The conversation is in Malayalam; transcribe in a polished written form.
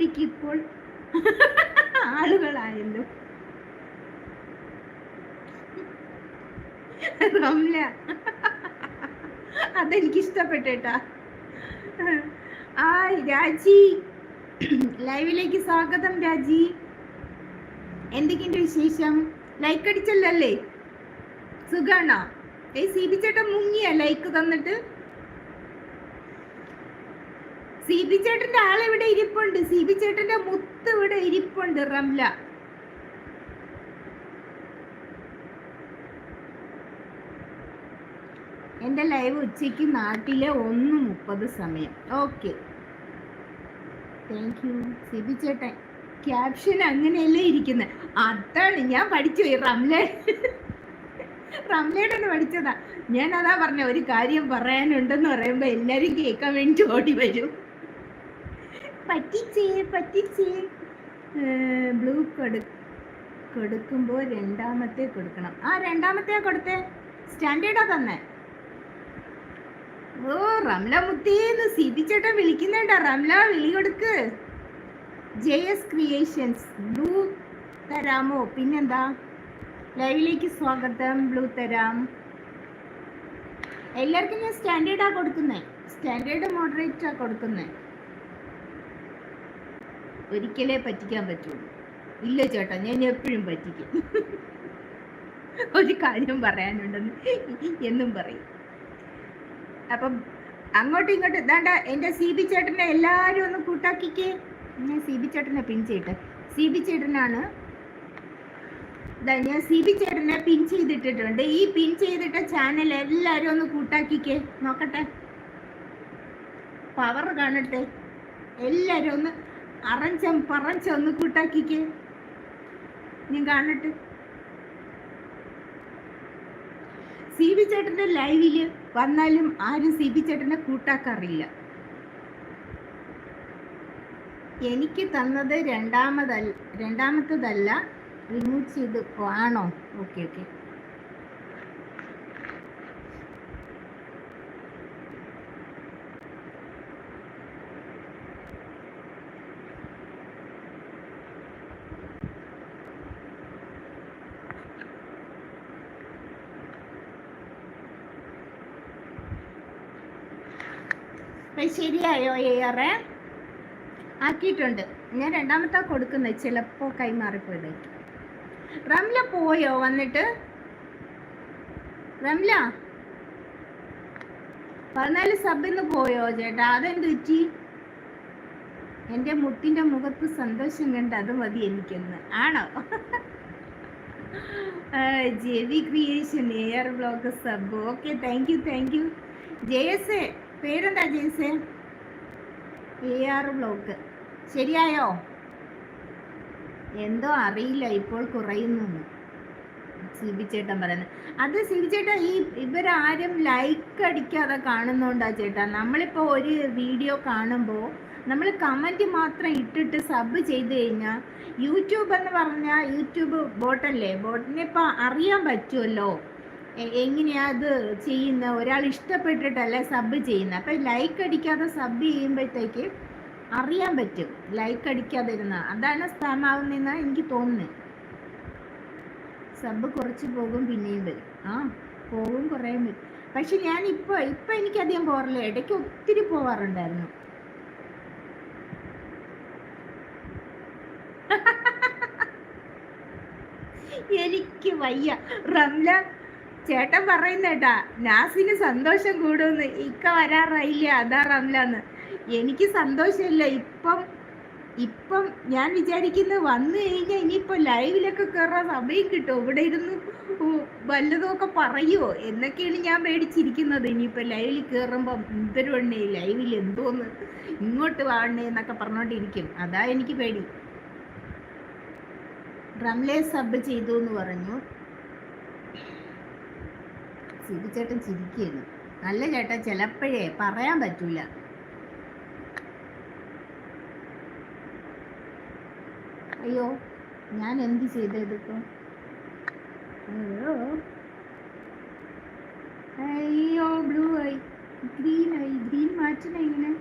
കുട്ടിക്ക് ഇപ്പോൾ ആളുകളായല്ലോ. റംല, അതെനിക്ക് ഇഷ്ടപ്പെട്ടേട്ടാ. ആ രാജി, ലൈവിലേക്ക് സ്വാഗതം രാജി. എന്തൊക്കെയുണ്ട് വിശേഷം? ലൈക്ക് അടിച്ചല്ലേ? സുഖാണോ? സി ബി ചേട്ടൻ മുങ്ങിയ ലൈക്ക് തന്നിട്ട്. സി ബി ചേട്ടന്റെ ആളിവിടെ ഇരിപ്പുണ്ട്. സി ബി ചേട്ടന്റെ മുത്ത് ഇവിടെ ഇരിപ്പുണ്ട്. റംല, എന്റെ ലൈവ് ഉച്ചയ്ക്ക് നാട്ടിലെ 1:30 സമയം. Okay, thank U C B ചേട്ടൻ. ക്യാപ്ഷൻ അങ്ങനെയല്ലേ ഇരിക്കുന്നത്. അതാണ് ഞാൻ പഠിച്ചു പോയി. റംലയുടെ പഠിച്ചതാ. ഞാൻ അതാ പറഞ്ഞ, ഒരു കാര്യം പറയാനുണ്ടെന്ന് പറയുമ്പോ എല്ലാരും കേൾക്കാൻ വേണ്ടി ഓടി വരും. പറ്റിച്ചേ ബ്ലൂ കൊടുക്കുമ്പോ രണ്ടാമത്തെ കൊടുക്കണം. ആ രണ്ടാമത്തെ കൊടുത്തേ, സ്റ്റാൻഡേർഡാ തന്നെ. ഓ റംല മുത്തേന്ന് സി ബി ചേട്ടൻ വിളിക്കുന്നുണ്ടാ. റംല വിളി കൊടുക്ക്. JS ക്രിയേഷൻസ് ബ്ലൂ തരാമോ? പിന്നെന്താ, ലൈവിലേക്ക് സ്വാഗതം. ബ്ലൂ തരാം. എല്ലാവർക്കും ഞാൻ സ്റ്റാൻഡേർഡാ കൊടുക്കുന്നേ. സ്റ്റാൻഡേർഡ് മോഡറേറ്റാ കൊടുക്കുന്നേ. ഒരിക്കലേ പറ്റിക്കാൻ പറ്റുള്ളൂ. ഇല്ല ചേട്ടാ, ഞാൻ എപ്പോഴും പറ്റിക്കും. ഒരു കാര്യം പറയാനുണ്ടെന്ന് എന്നും പറയും. അപ്പം അങ്ങോട്ടും ഇങ്ങോട്ടും ഇതാണ്ട എൻ്റെ സി ബി ചേട്ടനെ എല്ലാവരും ഒന്ന് കൂട്ടാക്കിക്കേ. ഞാൻ സി ബി ചേട്ടനെ പിൻ ചെയ്യട്ടെ. സി ബി ചേട്ടനാണ്. ഞാൻ സി ബി ചേട്ടനെ പിൻ ചെയ്തിട്ടിട്ടുണ്ട്. ഈ പിൻ ചെയ്തിട്ട ചാനൽ എല്ലാവരും ഒന്ന് കൂട്ടാക്കിക്കേ. നോക്കട്ടെ, പവർ കാണട്ടെ. എല്ലാവരും ഒന്ന് പറച്ചൊന്ന് കൂട്ടാക്കിക്കേ. ഞാൻ കാണട്ടെ. സി ബി ചേട്ടന്റെ ലൈവില് വന്നാലും ആരും സി ബി ചേട്ടനെ കൂട്ടാക്കാറില്ല. എനിക്ക് തന്നത് രണ്ടാമത്തതല്ല, റിമൂവ് ചെയ്ത് ആണോ? ഓക്കെ. ശരിയായോ? ഏറെ ആക്കിയിട്ടുണ്ട്. ഞാൻ രണ്ടാമത്തെ കൊടുക്കുന്നത്. ചിലപ്പോ കൈമാറിപ്പോയതായിരിക്കും. റംല പോയോ വന്നിട്ട്? റംല 14 സബിന്ന് പോയോ ചേട്ടാ? അതെന്ത് പറ്റി? എൻ്റെ മുത്തിന്റെ മുഖത്ത് സന്തോഷം കണ്ട് അത് മതി എനിക്കൊന്ന്. ആണോ? JV creation AR blog sub. Okay, thank you. JS പേരെന്താ? JS AR blog. ശരിയായോ? എന്തോ അറിയില്ല, ഇപ്പോൾ കുറയുന്നു സി ബി ചേട്ടൻ പറയുന്നത്. അത് സി ബി ചേട്ടാ, ഇവരാരും ലൈക്ക് അടിക്കാതെ കാണുന്നോണ്ടാ ചേട്ടാ. നമ്മളിപ്പോൾ ഒരു വീഡിയോ കാണുമ്പോൾ നമ്മൾ കമൻറ്റ് മാത്രം ഇട്ടിട്ട് സബ് ചെയ്ത് കഴിഞ്ഞാൽ യൂട്യൂബ് എന്ന് പറഞ്ഞാൽ യൂട്യൂബ് ബോട്ടല്ലേ, ബോട്ടിനെ ഇപ്പോൾ അറിയാൻ പറ്റുമല്ലോ എങ്ങനെയാ അത് ചെയ്യുന്ന. ഒരാൾ ഇഷ്ടപ്പെട്ടിട്ടല്ലേ സബ് ചെയ്യുന്നത്. അപ്പം ലൈക്ക് അടിക്കാതെ സബ് ചെയ്യുമ്പോഴത്തേക്ക് അറിയാൻ പറ്റും ലൈക്ക് അടിക്കാതിരുന്ന. അതാണ് സ്പാം ആവുന്നതെന്നാണ് എനിക്ക് തോന്നുന്നത്. സബ് കുറച്ച് പോകും, പിന്നെയും വരും. പോകും, കുറേയും വരും. പക്ഷെ ഞാൻ ഇപ്പം എനിക്കധികം പോകാറില്ല. ഇടയ്ക്ക് ഒത്തിരി പോവാറുണ്ടായിരുന്നു. എനിക്ക് വയ്യ. റംല ചേട്ടൻ പറയുന്നേട്ടാ, നാസിന് സന്തോഷം കൂടുമെന്ന്. ഇക്ക വരാറായില്ല, അതാ റംലാന്ന്. എനിക്ക് സന്തോഷമില്ല. ഇപ്പം ഞാൻ വിചാരിക്കുന്നത് വന്നു കഴിഞ്ഞാൽ ഇനിയിപ്പോൾ ലൈവിലൊക്കെ കയറാൻ സമയം കിട്ടുമോ? ഇവിടെ ഇരുന്ന് വല്ലതുമൊക്കെ പറയുമോ എന്നൊക്കെയാണ് ഞാൻ പേടിച്ചിരിക്കുന്നത്. ഇനിയിപ്പോൾ ലൈവിൽ കയറുമ്പം എന്തൊരു എണ്ണേ, ലൈവിൽ എന്തോന്ന് ഇങ്ങോട്ട് വാണേ എന്നൊക്കെ പറഞ്ഞോണ്ടിരിക്കും. അതാ എനിക്ക് പേടി. റംലെ സബ് ചെയ്തു എന്ന് പറഞ്ഞു. സിബി ചേട്ടൻ ചിരിക്കുന്നു. നല്ല ചേട്ടാ, ചിലപ്പോഴേ പറയാൻ പറ്റൂല. അയ്യോ, ഞാൻ എന്ത് ചെയ്തതിപ്പോ? അയ്യോ, ബ്ലൂ ആയി, ഗ്രീൻ ആയി. ഗ്രീൻ മാറ്റണ ഇങ്ങനെ.